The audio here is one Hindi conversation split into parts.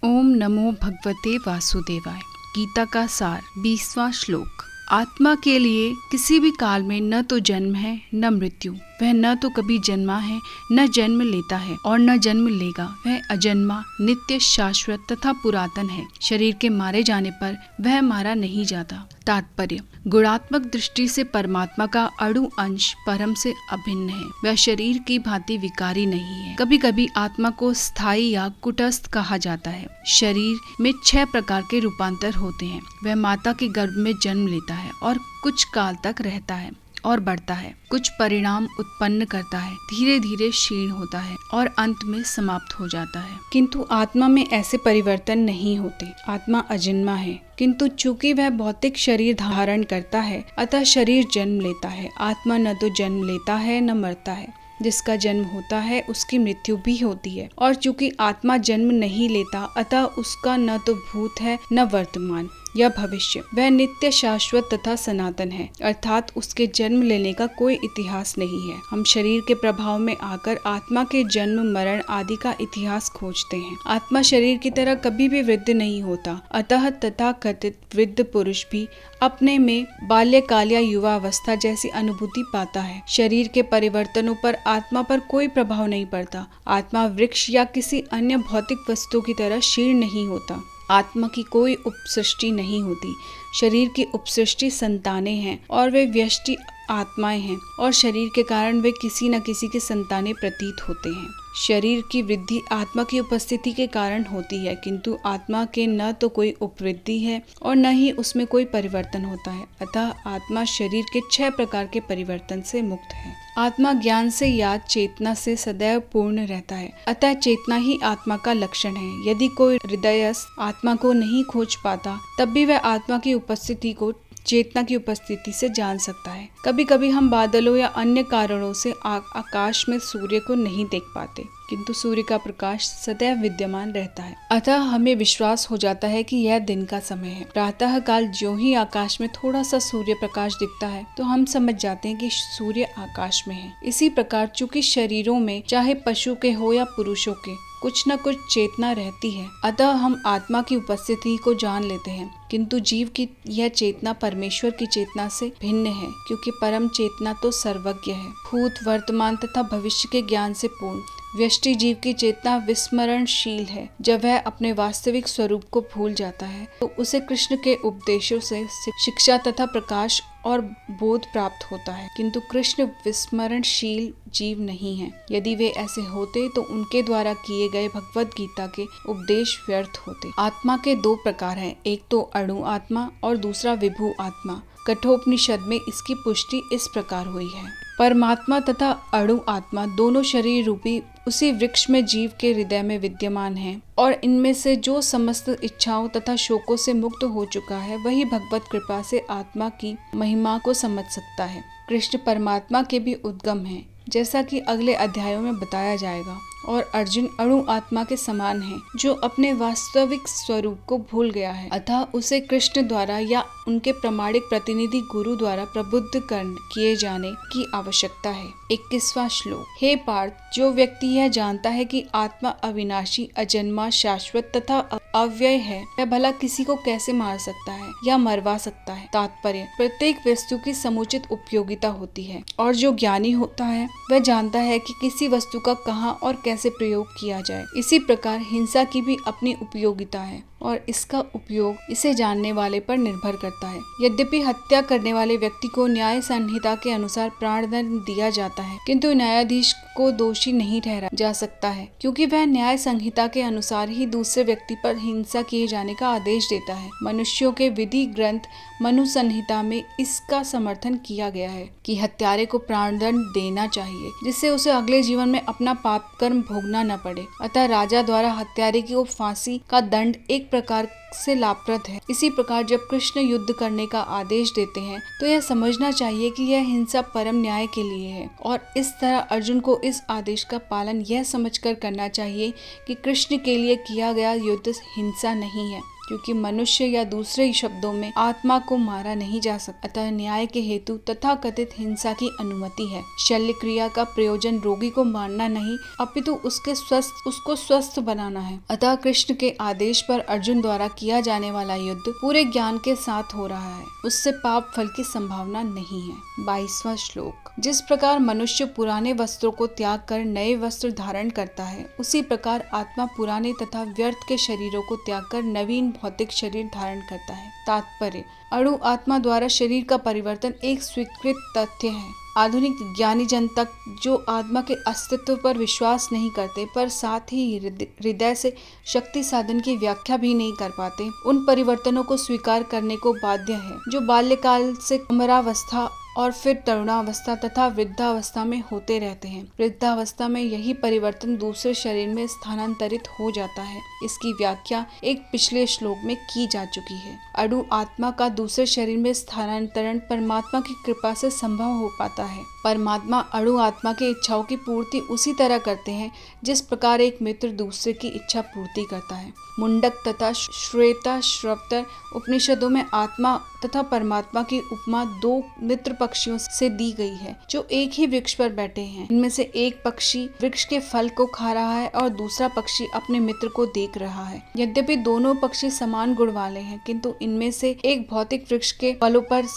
ओम नमो भगवते वासुदेवाय। गीता का सार 20वां श्लोक। आत्मा के लिए किसी भी काल में न तो जन्म है न मृत्यु। वह न तो कभी जन्मा है न जन्म लेता है और न जन्म लेगा। वह अजन्मा, नित्य, शाश्वत तथा पुरातन है। शरीर के मारे जाने पर वह मारा नहीं जाता। तात्पर्य: गुणात्मक दृष्टि से परमात्मा का अणु अंश परम से अभिन्न है। वह शरीर की भांति विकारी नहीं है। कभी कभी आत्मा को स्थायी या कुटस्थ कहा जाता है। शरीर में 6 प्रकार के रूपांतर होते हैं। वह माता के गर्भ में जन्म लेता है और कुछ काल तक रहता है और बढ़ता है, कुछ परिणाम उत्पन्न करता है, धीरे धीरे क्षीण होता है और अंत में समाप्त हो जाता है। किंतु आत्मा में ऐसे परिवर्तन नहीं होते। आत्मा अजन्मा है, किंतु चूंकि वह भौतिक शरीर धारण करता है अतः शरीर जन्म लेता है। आत्मा न तो जन्म लेता है न मरता है। जिसका जन्म होता है उसकी मृत्यु भी होती है। और चूंकि आत्मा जन्म नहीं लेता अतः उसका न तो भूत है न वर्तमान या भविष्य। वह नित्य, शाश्वत तथा सनातन है, अर्थात उसके जन्म लेने का कोई इतिहास नहीं है। हम शरीर के प्रभाव में आकर आत्मा के जन्म, मरण आदि का इतिहास खोजते हैं। आत्मा शरीर की तरह कभी भी वृद्ध नहीं होता। अतः तथाकथित वृद्ध पुरुष भी अपने में बाल्यकाल या युवा अवस्था जैसी अनुभूति पाता है। शरीर के परिवर्तनों पर आत्मा पर कोई प्रभाव नहीं पड़ता। आत्मा वृक्ष या किसी अन्य भौतिक वस्तु की तरह क्षीण नहीं होता। आत्मा की कोई उपसृष्टि नहीं होती। शरीर की उपसृष्टि संतानें हैं और वे व्यष्टि आत्माएं हैं और शरीर के कारण वे किसी न किसी के संतानें प्रतीत होते हैं। शरीर की वृद्धि आत्मा की उपस्थिति के कारण होती है, किंतु आत्मा के न तो कोई उपवृद्धि है और न ही उसमें कोई परिवर्तन होता है। अतः आत्मा शरीर के 6 प्रकार के परिवर्तन से मुक्त है। आत्मा ज्ञान से याद, चेतना से सदैव पूर्ण रहता है। अतः चेतना ही आत्मा का लक्षण है। यदि कोई हृदयस्थ आत्मा को नहीं खोज पाता तब भी वह आत्मा की उपस्थिति को चेतना की उपस्थिति से जान सकता है। कभी कभी हम बादलों या अन्य कारणों से आकाश में सूर्य को नहीं देख पाते, किंतु सूर्य का प्रकाश सदैव विद्यमान रहता है। अतः हमें विश्वास हो जाता है कि यह दिन का समय है। प्रातः काल ज्यों ही आकाश में थोड़ा सा सूर्य प्रकाश दिखता है तो हम समझ जाते हैं कि सूर्य आकाश में है। इसी प्रकार चूंकि शरीरों में, चाहे पशु के हो या पुरुषों के, कुछ न कुछ चेतना रहती है, अतः हम आत्मा की उपस्थिति को जान लेते हैं। किंतु जीव की यह चेतना परमेश्वर की चेतना से भिन्न है, क्योंकि परम चेतना तो सर्वज्ञ है, भूत, वर्तमान तथा भविष्य के ज्ञान से पूर्ण। व्यष्टि जीव की चेतना विस्मरणशील है। जब वह अपने वास्तविक स्वरूप को भूल जाता है तो उसे कृष्ण के उपदेशों से शिक्षा तथा प्रकाश और बोध प्राप्त होता है, किंतु कृष्ण विस्मरणशील जीव नहीं है। यदि वे ऐसे होते तो उनके द्वारा किए गए भगवत गीता के उपदेश व्यर्थ होते। आत्मा के 2 प्रकार हैं, एक तो अणु आत्मा और दूसरा विभु आत्मा। कठोपनिषद में इसकी पुष्टि इस प्रकार हुई है: परमात्मा तथा अणु आत्मा दोनों शरीर रूपी उसी वृक्ष में जीव के हृदय में विद्यमान हैं, और इनमें से जो समस्त इच्छाओं तथा शोकों से मुक्त हो चुका है वही भगवत कृपा से आत्मा की महिमा को समझ सकता है। कृष्ण परमात्मा के भी उद्गम हैं, जैसा कि अगले अध्यायों में बताया जाएगा, और अर्जुन अणु आत्मा के समान है जो अपने वास्तविक स्वरूप को भूल गया है। अतः उसे कृष्ण द्वारा या उनके प्रामाणिक प्रतिनिधि गुरु द्वारा प्रबुद्ध किए जाने की आवश्यकता है। 21वां श्लोक। हे पार्थ, जो व्यक्ति यह जानता है कि आत्मा अविनाशी, अजन्मा, शाश्वत तथा अव्यय है, वह भला किसी को कैसे मार सकता है या मरवा सकता है। तात्पर्य: प्रत्येक वस्तु की समुचित उपयोगिता होती है, और जो ज्ञानी होता है वह जानता है कि किसी वस्तु का कहाँ और कैसे प्रयोग किया जाए। इसी प्रकार हिंसा की भी अपनी उपयोगिता है और इसका उपयोग इसे जानने वाले पर निर्भर करता है। यद्यपि हत्या करने वाले व्यक्ति को न्याय संहिता के अनुसार प्राणदंड दिया जाता है, किंतु न्यायाधीश को दोषी नहीं ठहराया जा सकता है, क्योंकि वह न्याय संहिता के अनुसार ही दूसरे व्यक्ति पर हिंसा किए जाने का आदेश देता है। मनुष्यों के विधि ग्रंथ मनु संहिता में इसका समर्थन किया गया है कि हत्यारे को प्राणदंड देना चाहिए, जिससे उसे अगले जीवन में अपना पाप कर्म भोगना न पड़े। अतः राजा द्वारा हत्यारे को फांसी का दंड एक प्रकार से लाभप्रद है। इसी प्रकार जब कृष्ण युद्ध करने का आदेश देते हैं तो यह समझना चाहिए कि यह हिंसा परम न्याय के लिए है, और इस तरह अर्जुन को इस आदेश का पालन यह समझकर करना चाहिए कि कृष्ण के लिए किया गया युद्ध हिंसा नहीं है, क्योंकि मनुष्य या दूसरे शब्दों में आत्मा को मारा नहीं जा सकता। अतः न्याय के हेतु तथा कथित हिंसा की अनुमति है। शल्य क्रिया का प्रयोजन रोगी को मारना नहीं अपितु उसको स्वस्थ बनाना है। अतः कृष्ण के आदेश पर अर्जुन द्वारा किया जाने वाला युद्ध पूरे ज्ञान के साथ हो रहा है, उससे पाप फल की संभावना नहीं है। 22वां श्लोक। जिस प्रकार मनुष्य पुराने वस्त्रों को त्याग कर नए वस्त्र धारण करता है, उसी प्रकार आत्मा पुराने तथा व्यर्थ के शरीरों को त्याग कर नवीन भौतिक शरीर धारण करता है। तात्पर्य: अणु आत्मा द्वारा शरीर का परिवर्तन एक स्वीकृत तथ्य है। आधुनिक ज्ञानी जन तक जो आत्मा के अस्तित्व पर विश्वास नहीं करते, पर साथ ही हृदय से शक्ति साधन की व्याख्या भी नहीं कर पाते, उन परिवर्तनों को स्वीकार करने को बाध्य है जो बाल्यकाल से कुमारावस्था और फिर तरुणावस्था तथा वृद्धावस्था में होते रहते हैं। वृद्धावस्था में यही परिवर्तन दूसरे शरीर में स्थानांतरित हो जाता है। इसकी व्याख्या एक पिछले श्लोक में की जा चुकी है। अणु आत्मा का दूसरे शरीर में स्थानांतरण परमात्मा की कृपा से संभव हो पाता है। परमात्मा अणु आत्मा की इच्छाओं की पूर्ति उसी तरह करते हैं जिस प्रकार एक मित्र दूसरे की इच्छा पूर्ति करता है। मुंडक तथा श्वेता श्रवतर उपनिषदों में आत्मा तथा परमात्मा की उपमा दो मित्र पक्षियों से दी गई है जो एक ही वृक्ष पर बैठे हैं। इनमें से एक पक्षी वृक्ष के फल को खा रहा है और दूसरा पक्षी अपने मित्र को देख रहा है। यद्यपि दोनों पक्षी समान गुण वाले हैं, किंतु इनमें से एक भौतिक वृक्ष के फलों पर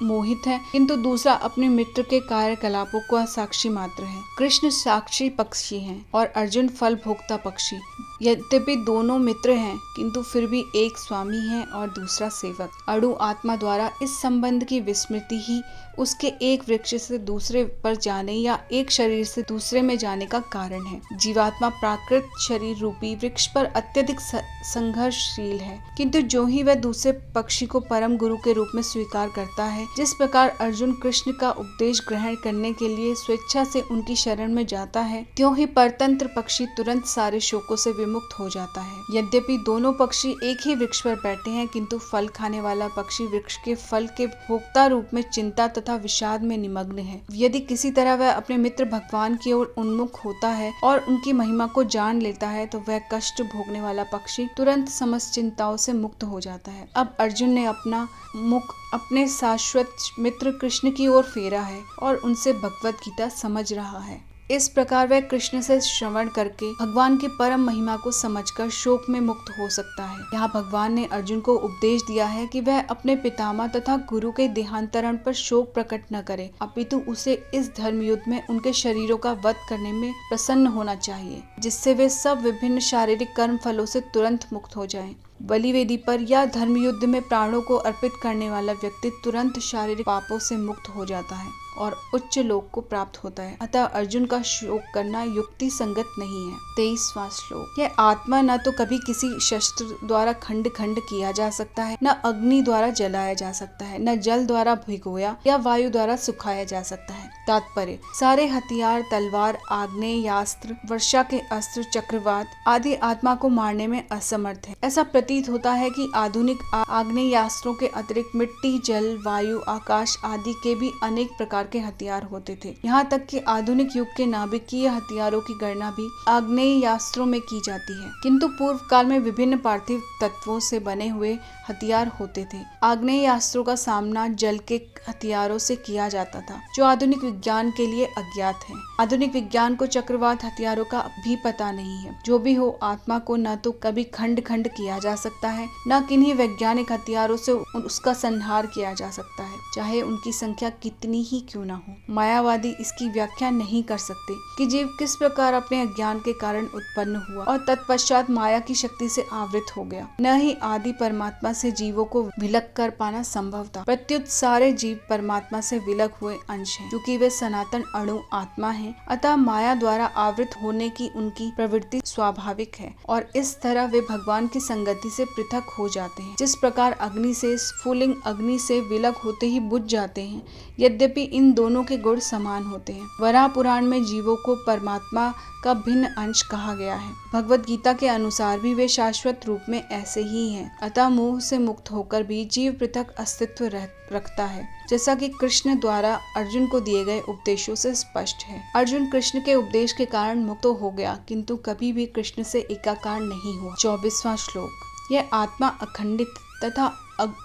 मोहित है, किंतु दूसरा अपने मित्र के कार्यकलापों का साक्षी मात्र है। कृष्ण साक्षी पक्षी हैं और अर्जुन फल भोक्ता पक्षी। यद्यपि दोनों मित्र हैं, किंतु फिर भी एक स्वामी है और दूसरा सेवक। अणु आत्मा द्वारा इस संबंध की विस्मृति ही उसके एक वृक्ष से दूसरे पर जाने या एक शरीर से दूसरे में जाने का कारण है। जीवात्मा प्राकृत शरीर रूपी वृक्ष पर अत्यधिक संघर्षशील है, किंतु जो ही वह दूसरे पक्षी को परम गुरु के रूप में स्वीकार करता है, जिस प्रकार अर्जुन कृष्ण का उपदेश ग्रहण करने के लिए स्वेच्छा से उनकी शरण में जाता है, त्यों ही परतंत्र पक्षी तुरंत सारे शोकों से विमुक्त हो जाता है। यद्यपि दोनों पक्षी एक ही वृक्ष पर बैठे हैं, किंतु फल खाने वाला पक्षी वृक्ष के फल के भोक्ता रूप में चिंता तथा विषाद में निमग्न है। यदि किसी तरह वह अपने मित्र भगवान की ओर उन्मुख होता है और उनकी महिमा को जान लेता है, तो वह कष्ट भोगने वाला पक्षी तुरंत समस्त चिंताओं से मुक्त हो जाता है। अब अर्जुन ने अपना मुख अपने शाश्वत मित्र कृष्ण की ओर फेरा है और उनसे भगवत गीता समझ रहा है। इस प्रकार वह कृष्ण से श्रवण करके भगवान की परम महिमा को समझकर शोक में मुक्त हो सकता है। यहाँ भगवान ने अर्जुन को उपदेश दिया है कि वह अपने पितामह तथा गुरु के देहांतरण पर शोक प्रकट न करे, अपितु उसे इस धर्म युद्ध में उनके शरीरों का वध करने में प्रसन्न होना चाहिए, जिससे वे सब विभिन्न शारीरिक कर्म फलों से तुरंत मुक्त हो जाएं। बलिवेदी पर या धर्म युद्ध में प्राणों को अर्पित करने वाला व्यक्ति तुरंत शारीरिक पापों से मुक्त हो जाता है और उच्च लोक को प्राप्त होता है। अतः अर्जुन का शोक करना युक्ति संगत नहीं है। 23वां श्लोक। यह आत्मा न तो कभी किसी शस्त्र द्वारा खंड खंड किया जा सकता है, न अग्नि द्वारा जलाया जा सकता है, न जल द्वारा भिगोया या वायु द्वारा सुखाया जा सकता है। तात्पर्य: सारे हथियार, तलवार, आग्नेयास्त्र, वर्षा के अस्त्र, चक्रवात आदि आत्मा को मारने में असमर्थ है। ऐसा प्रतीत होता है कि आधुनिक आग्नेयास्त्रों के अतिरिक्त मिट्टी, जल, वायु, आकाश आदि के भी अनेक प्रकार के हथियार होते थे। यहाँ तक कि आधुनिक युग के नाभिकीय हथियारों की गणना भी आग्नेयास्त्रों में की जाती है, किंतु पूर्व काल में विभिन्न पार्थिव तत्वों से बने हुए हथियार होते थे। आग्नेयास्त्रों का सामना जल के हथियारों से किया जाता था, जो आधुनिक विज्ञान के लिए अज्ञात है। आधुनिक विज्ञान को चक्रवात हथियारों का भी पता नहीं है। जो भी हो, आत्मा को न तो कभी खंड खंड किया जा सकता है, न किन्हीं वैज्ञानिक हथियारों से उसका संहार किया जा सकता है, चाहे उनकी संख्या कितनी ही क्यों ना हो। मायावादी इसकी व्याख्या नहीं कर सकते कि जीव किस प्रकार अपने अज्ञान के कारण उत्पन्न हुआ और तत्पश्चात माया की शक्ति से आवृत हो गया। न ही आदि परमात्मा से जीवों को विलग कर पाना संभव था। प्रत्युत सारे जीव परमात्मा से विलग हुए अंश हैं। क्योंकि वे सनातन अणु आत्मा हैं, अतः माया द्वारा आवृत होने की उनकी प्रवृत्ति स्वाभाविक है और इस तरह वे भगवान की संगति से पृथक हो जाते हैं। जिस प्रकार अग्नि से स्फुलिंग अग्नि से विलग होते ही बुझ जाते हैं, यद्यपि इन दोनों के गुण समान होते हैं। वराह पुराण में जीवों को परमात्मा का भिन्न अंश कहा गया है। भगवत गीता के अनुसार भी वे शाश्वत रूप में ऐसे ही हैं। अतः मोह से मुक्त होकर भी जीव पृथक अस्तित्व रखता है, जैसा कि कृष्ण द्वारा अर्जुन को दिए गए उपदेशों से स्पष्ट है। अर्जुन कृष्ण के उपदेश के कारण मुक्त हो गया, किंतु कभी भी कृष्ण से एकाकार नहीं हुआ। 24वां श्लोक। यह आत्मा अखंडित तथा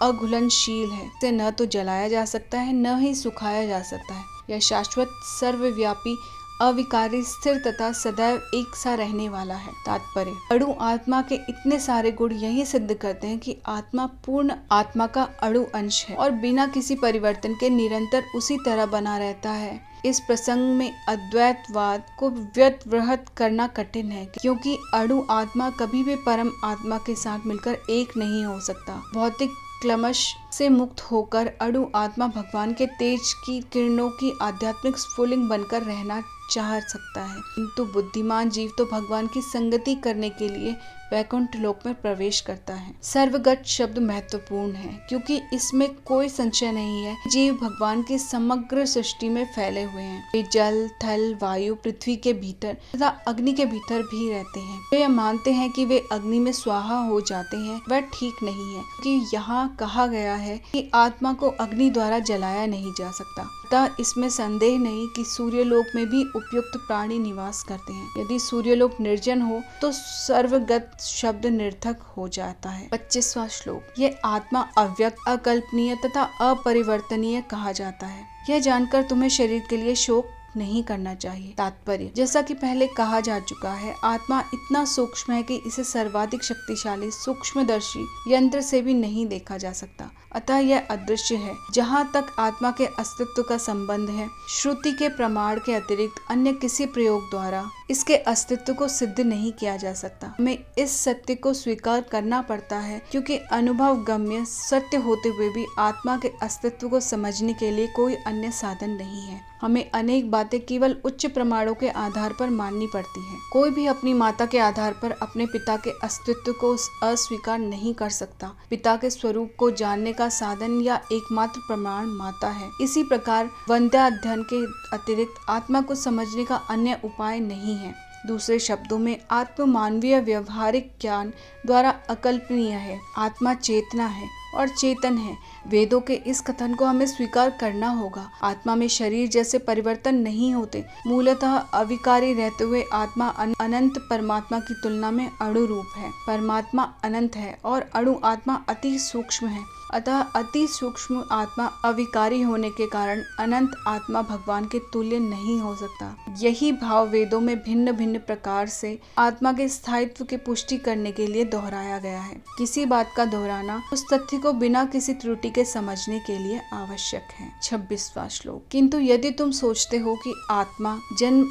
अघुलनशील है। इसे न तो जलाया जा सकता है, न ही सुखाया जा सकता है। यह शाश्वत, सर्वव्यापी, अविकारी, स्थिर तथा सदैव एक सा रहने वाला है। तात्पर्य: अणु आत्मा के इतने सारे गुण यही सिद्ध करते हैं कि आत्मा पूर्ण आत्मा का अणु अंश है और बिना किसी परिवर्तन के निरंतर उसी तरह बना रहता है। इस प्रसंग में अद्वैतवाद को व्यवहृत करना कठिन है, क्योंकि अणु आत्मा कभी भी परम आत्मा के साथ मिलकर एक नहीं हो सकता। भौतिक क्लमश से मुक्त होकर अणु आत्मा भगवान के तेज की किरणों की आध्यात्मिक स्फुलिंग बनकर रहना चाह सकता है, किंतु बुद्धिमान जीव तो भगवान की संगति करने के लिए वैकुंठ लोक में प्रवेश करता है। सर्वगत शब्द महत्वपूर्ण है, क्योंकि इसमें कोई संशय नहीं है जीव भगवान की समग्र सृष्टि में फैले हुए हैं। वे जल, थल, वायु, पृथ्वी के भीतर तथा अग्नि के भीतर भी रहते हैं। वे मानते हैं कि वे अग्नि में स्वाहा हो जाते हैं, वह ठीक नहीं है, क्योंकि यहाँ कहा गया है कि आत्मा को अग्नि द्वारा जलाया नहीं जा सकता। अतः इसमें संदेह नहीं कि सूर्यलोक में भी उपयुक्त प्राणी निवास करते हैं। यदि सूर्यलोक निर्जन हो तो सर्वगत शब्द निर्थक हो जाता है। 25वां श्लोक। ये आत्मा अव्यक्त, अकल्पनीय तथा अपरिवर्तनीय कहा जाता है। यह जानकर तुम्हें शरीर के लिए शोक नहीं करना चाहिए। तात्पर्य: जैसा कि पहले कहा जा चुका है, आत्मा इतना सूक्ष्म है कि इसे सर्वाधिक शक्तिशाली सूक्ष्मदर्शी यंत्र से भी नहीं देखा जा सकता। अतः यह अदृश्य है। जहाँ तक आत्मा के अस्तित्व का संबंध है, श्रुति के प्रमाण के अतिरिक्त अन्य किसी प्रयोग द्वारा इसके अस्तित्व को सिद्ध नहीं किया जा सकता। हमें इस सत्य को स्वीकार करना पड़ता है, क्योंकि अनुभव गम्य सत्य होते हुए भी आत्मा के अस्तित्व को समझने के लिए कोई अन्य साधन नहीं है। हमें अनेक बातें केवल उच्च प्रमाणों के आधार पर माननी पड़ती हैं। कोई भी अपनी माता के आधार पर अपने पिता के अस्तित्व को अस्वीकार नहीं कर सकता। पिता के स्वरूप को जानने का साधन या एकमात्र प्रमाण माता है। इसी प्रकार वंद्याध्ययन के अतिरिक्त आत्मा को समझने का अन्य उपाय नहीं है। दूसरे शब्दों में, आत्म मानवीय व्यवहारिक ज्ञान द्वारा अकल्पनीय है। आत्मा चेतना है और चेतन है। वेदों के इस कथन को हमें स्वीकार करना होगा। आत्मा में शरीर जैसे परिवर्तन नहीं होते। मूलतः अविकारी रहते हुए आत्मा अनंत परमात्मा की तुलना में अणु रूप है। परमात्मा अनंत है और अणु आत्मा अति सूक्ष्म है। अतः अति सूक्ष्म आत्मा अविकारी होने के कारण अनंत आत्मा भगवान के तुल्य नहीं हो सकता। यही भाव वेदों में भिन्न भिन्न प्रकार से आत्मा के स्थायित्व की पुष्टि करने के लिए दोहराया गया है। किसी बात का दोहराना उस तथ्य को बिना किसी त्रुटि के समझने के लिए आवश्यक है। 26वां श्लोक। किंतु यदि तुम सोचते हो कि आत्मा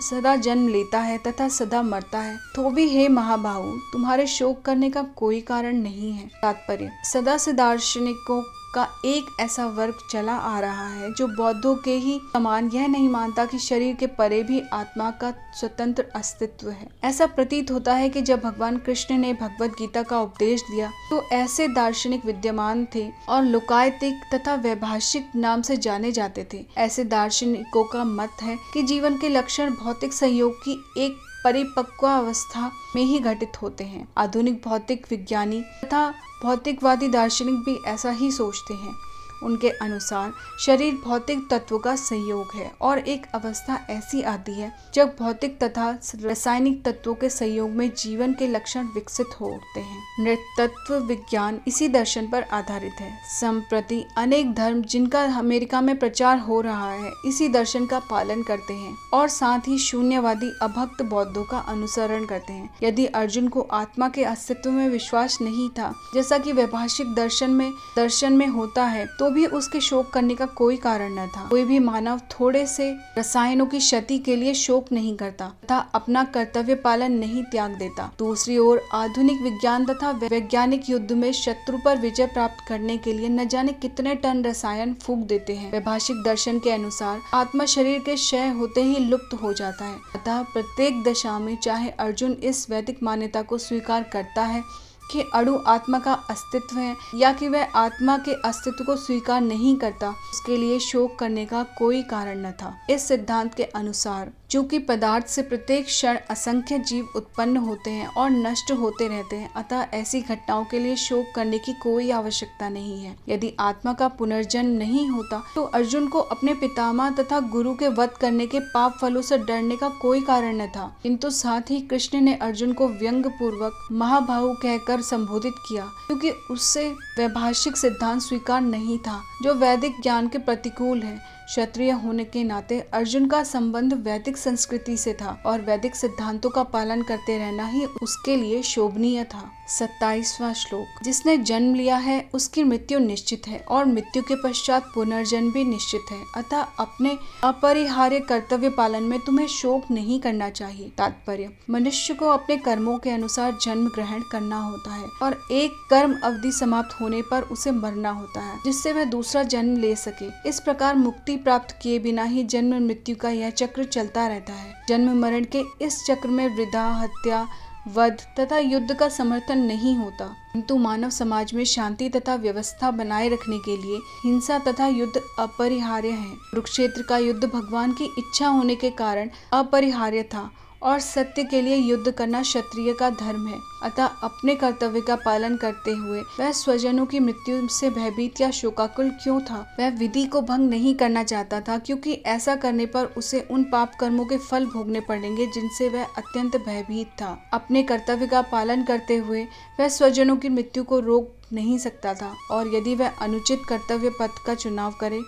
सदा जन्म लेता है तथा सदा मरता है, तो भी हे महाबाहु, तुम्हारे शोक करने का कोई कारण नहीं है। तात्पर्य: सदा से दार्शनिकों का एक ऐसा वर्ग चला आ रहा है जो बौद्धों के ही समान यह नहीं मानता कि शरीर के परे भी आत्मा का स्वतंत्र अस्तित्व है। ऐसा प्रतीत होता है कि जब भगवान कृष्ण ने भगवत गीता का उपदेश दिया तो ऐसे दार्शनिक विद्यमान थे और लोकायतिक तथा वैभाषिक नाम से जाने जाते थे। ऐसे दार्शनिकों का मत है कि जीवन के लक्षण भौतिक संयोग की एक परिपक्वावस्था में ही घटित होते हैं। आधुनिक भौतिक विज्ञानी तथा भौतिकवादी दार्शनिक भी ऐसा ही सोचते हैं। उनके अनुसार शरीर भौतिक तत्वों का संयोग है और एक अवस्था ऐसी आती है जब भौतिक तथा रासायनिक तत्वों के संयोग में जीवन के लक्षण विकसित होते हैं। नृतत्व विज्ञान इसी दर्शन पर आधारित है। संप्रति अनेक धर्म जिनका अमेरिका में प्रचार हो रहा है इसी दर्शन का पालन करते हैं और साथ ही शून्यवादी अभक्त बौद्धों का अनुसरण करते हैं। यदि अर्जुन को आत्मा के अस्तित्व में विश्वास नहीं था, जैसा कि वैभाषिक दर्शन में होता है, तो भी उसके शोक करने का कोई कारण न था। कोई भी मानव थोड़े से रसायनों की क्षति के लिए शोक नहीं करता तथा अपना कर्तव्य पालन नहीं त्याग देता। दूसरी ओर आधुनिक विज्ञान तथा वैज्ञानिक युद्ध में शत्रु पर विजय प्राप्त करने के लिए न जाने कितने टन रसायन फूंक देते हैं। वैभाषिक दर्शन के अनुसार आत्मा शरीर के क्षय होते ही लुप्त हो जाता है। अतः प्रत्येक दशा में चाहे अर्जुन इस वैदिक मान्यता को स्वीकार करता है कि अणु आत्मा का अस्तित्व है या कि वह आत्मा के अस्तित्व को स्वीकार नहीं करता, उसके लिए शोक करने का कोई कारण न था। इस सिद्धांत के अनुसार चूंकि पदार्थ से प्रत्येक क्षण असंख्य जीव उत्पन्न होते हैं और नष्ट होते रहते हैं, अतः ऐसी घटनाओं के लिए शोक करने की कोई आवश्यकता नहीं है। यदि आत्मा का पुनर्जन्म नहीं होता तो अर्जुन को अपने पितामह तथा गुरु के वध करने के पाप फलों से डरने का कोई कारण न था, किंतु साथ ही कृष्ण ने अर्जुन को व्यंग पूर्वक महाबाहु कहकर संबोधित किया, क्योंकि उससे वैभाषिक सिद्धांत स्वीकार नहीं था जो वैदिक ज्ञान के प्रतिकूल है। क्षत्रिय होने के नाते अर्जुन का संबंध वैदिक संस्कृति से था और वैदिक सिद्धांतों का पालन करते रहना ही उसके लिए शोभनीय था। 27वां श्लोक। जिसने जन्म लिया है उसकी मृत्यु निश्चित है और मृत्यु के पश्चात पुनर्जन्म भी निश्चित है, अतः अपने अपरिहार्य कर्तव्य पालन में तुम्हें शोक नहीं करना चाहिए। तात्पर्य, मनुष्य को अपने कर्मों के अनुसार जन्म ग्रहण करना होता है और एक कर्म अवधि समाप्त होने पर उसे मरना होता है, जिससे वह दूसरा जन्म ले सके। इस प्रकार मुक्ति प्राप्त किए बिना ही जन्म मृत्यु का यह चक्र चलता रहता है। जन्म मरण के इस चक्र में वृद्धा, हत्या, वध तथा युद्ध का समर्थन नहीं होता, किंतु मानव समाज में शांति तथा व्यवस्था बनाए रखने के लिए हिंसा तथा युद्ध अपरिहार्य है। कुरुक्षेत्र का युद्ध भगवान की इच्छा होने के कारण अपरिहार्य था और सत्य के लिए युद्ध करना क्षत्रिय का धर्म है। अतः अपने कर्तव्य का पालन करते हुए वह स्वजनों की मृत्यु से भयभीत या शोकाकुल क्यों था? वह विधि को भंग नहीं करना चाहता था, क्योंकि ऐसा करने पर उसे उन पाप कर्मों के फल भोगने पड़ेंगे जिनसे वह अत्यंत भयभीत था। अपने कर्तव्य का पालन करते हुए वह स्वजनों की मृत्यु को रोक नहीं सकता था और यदि वह अनुचित कर्तव्य पथ का चुनाव करे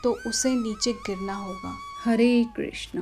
तो उसे नीचे गिरना होगा। हरे कृष्ण।